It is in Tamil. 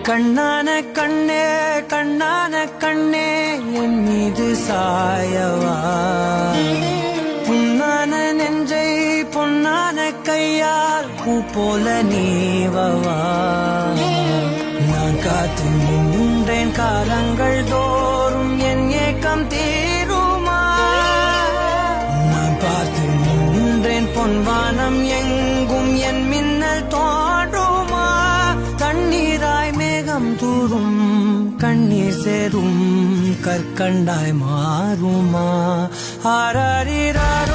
கண்ணான கண்ணே கண்ணான கண்ணே என் மீது சாயவா புண்ணான நெஞ்சை பொன்னான கையால் பூ போல நீவவா நான் காத்து நின்றேன் காலங்கள் தோறும் என் ஏக்கம் தீருமா நான் பார்த்து நின்றேன் பொன்வானம் எங்கும் என் மின்னல் தோன்றுமா தண்ணீராய் மேகம் தூரும் கண்ணீர் சேரும் கற்கண்டாய் மாறுமா ஆராரிராரோ